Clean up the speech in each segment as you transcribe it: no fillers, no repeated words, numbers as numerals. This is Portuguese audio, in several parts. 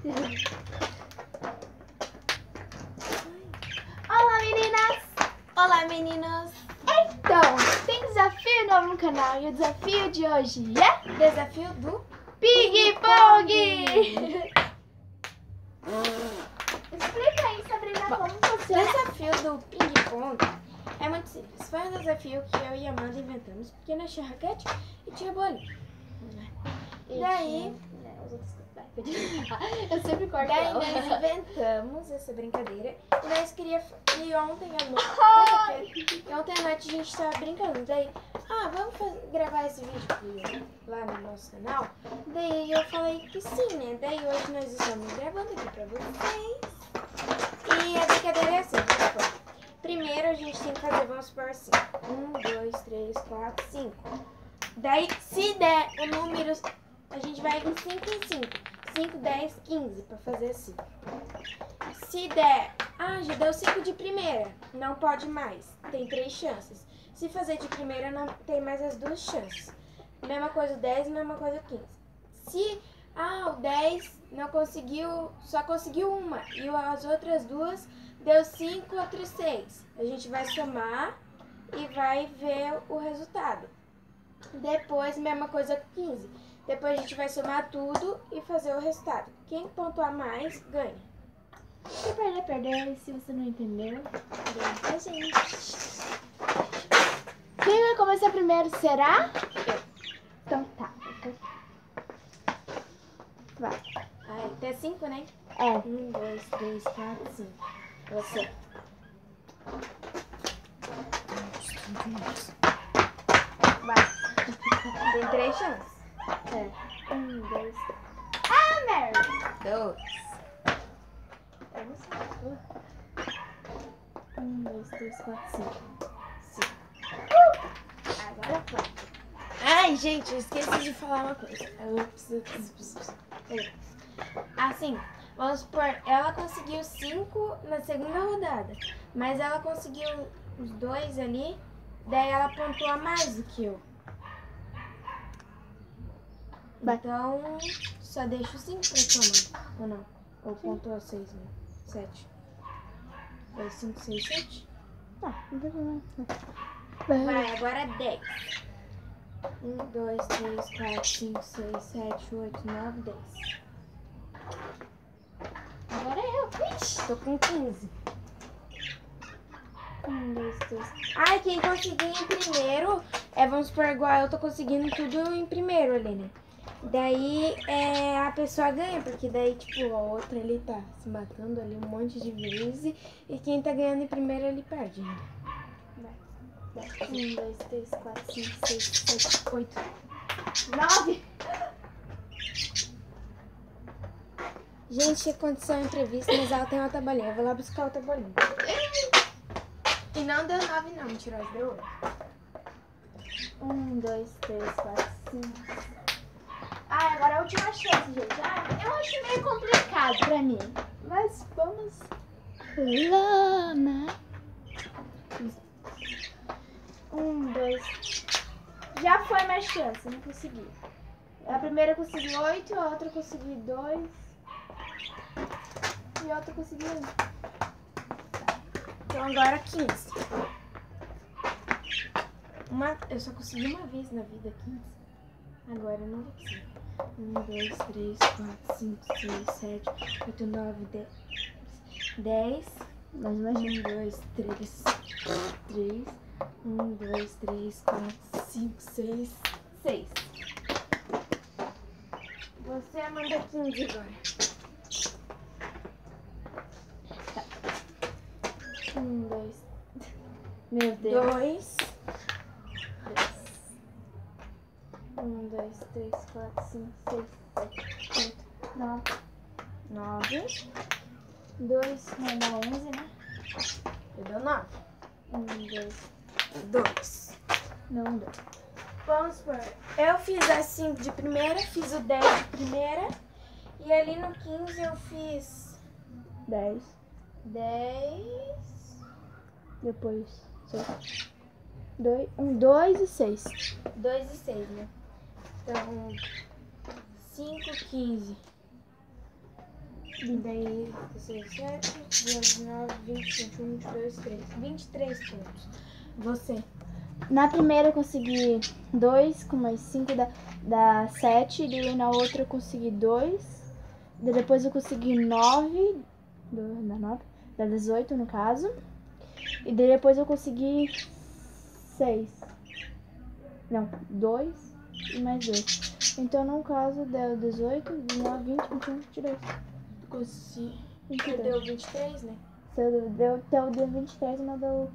Olá, meninas! Olá, meninos! Então, tem desafio novo no canal e o desafio de hoje é Desafio do Ping Pong! Explica aí, Sabrina, como O funciona. desafio do ping-pong é muito simples. Foi um desafio que eu e a Amanda inventamos, porque nós tinha raquete e tinha bolinha. E daí, Eu sempre corto daí ela. nós inventamos essa brincadeira e nós queríamos. E ontem à noite a gente estava brincando. Daí, vamos gravar esse vídeo lá no nosso canal. Daí eu falei que sim, né? Daí hoje nós estamos gravando aqui pra vocês. E a brincadeira é assim, tipo, primeiro a gente tem que fazer, vamos supor assim, 1, 2, 3, 4, 5. Daí, se der o número, a gente vai em 5 em 5. 5, 10, 15, pra fazer assim. Se der, já deu 5 de primeira, não pode mais, tem 3 chances. Se fazer de primeira, não tem mais as 2 chances. Mesma coisa o 10, mesma coisa o 15. Se o 10 não conseguiu, só conseguiu uma, e as outras 2 deu 5, outros 6. A gente vai somar e vai ver o resultado. Depois, mesma coisa com 15. Depois a gente vai somar tudo e fazer o resultado. Quem pontuar mais, ganha. Se perder, perder. Se você não entendeu, ganha pra gente. Quem vai começar primeiro será? Então tá. Vai. Até 5, né? É. 1, 2, 3, 4, 5. Você. Vai. Tem 3 chances. É. 1, 2, 3. Mary! 2. Eu não sei. 1, 2, 3, 4, 5. Agora foi. Ai, gente, eu esqueci de falar uma coisa. Assim, vamos supor, ela conseguiu 5 na segunda rodada, mas ela conseguiu os 2 ali, daí ela pontua mais do que eu. Vai. Então, só deixo 5 pra sua mãe, ou não? Ou pontua 6 mesmo? 7. Foi 5, 6, 7? Tá, não tem problema. Vai, agora 10. 1, 2, 3, 4, 5, 6, 7, 8, 9, 10. Agora é eu. Ixi. Tô com 15. 1, 2, 3. Quem conseguir em primeiro, vamos supor, igual eu tô conseguindo tudo em primeiro ali, né? Daí a pessoa ganha, porque daí, tipo, a outra ali tá se matando ali um monte de vezes e quem tá ganhando em primeiro, ele perde, né? 1, 2, 3, 4, 5, 6, 7, 8, 9. Gente, aconteceu uma entrevista, mas ela tem outra bolinha. Eu vou lá buscar outra bolinha. E não deu 9 não, mentirosa, deu 8. 1, 2, 3, 4, 5. Agora é a última chance, gente. Eu acho meio complicado pra mim. Mas vamos lá, né? 1, 2. Já foi minha chance, não consegui. A primeira eu consegui 8, a outra eu consegui 2. E a outra eu consegui 1. Então agora 15. Eu só consegui uma vez na vida 15. Agora eu não vou conseguir. 1, 2, 3, 4, 5, 6, 7, 8, 9, 10. 10. Mais uma 1, 2, 3. 3. 1, 2, 3, 4, 5, 6, 6. Você manda 15 agora. 1, 2. Meu Deus. 2. 1, 2, 3, 4, 5, 6, 7, 8, 9. 9. 2 não dá 11, né? Eu dou 9. 1, 2. 2. Não deu. Vamos supor, eu fiz a 5 de primeira, fiz o 10 de primeira. E ali no 15 eu fiz 10. 10. Depois 6. 2 e 6. 2 e 6, né? Então, 5, 15. Daí, 17, 19, 20, 21, 22, 23. 23 pontos. Você. Na primeira eu consegui 2, com mais 5 dá 7. E na outra eu consegui 2. Depois eu consegui 9. Dá 9. Dá 18 no caso. E depois eu consegui 6. Não, 2 e mais 2. Então no caso deu 18, 19, 20, 21, 22. Você 22. deu 23, né? Deu 23, mas deu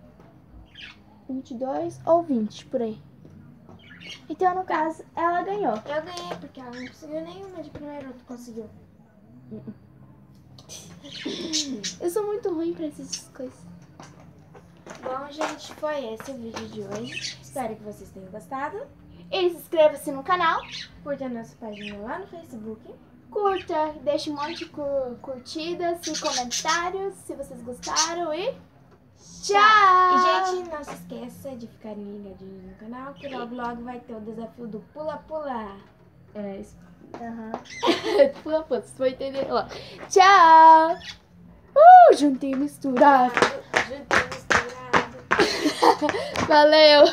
22 ou 20, por aí. Então, no caso, ela ganhou. Eu ganhei, porque ela não conseguiu nenhuma de primeiro, tu conseguiu. Eu sou muito ruim pra essas coisas. Bom, gente, foi esse o vídeo de hoje. Espero que vocês tenham gostado. E inscreva-se no canal, Curta a nossa página lá no Facebook. curta, deixe um monte de curtidas e comentários se vocês gostaram e tchau! E, gente, não se esqueça de ficarem ligadinhos no canal, que logo logo vai ter o desafio do pula-pula. É isso. Pula, vocês vão entender lá. Tchau! Juntinho misturado. Junto e misturado. Valeu!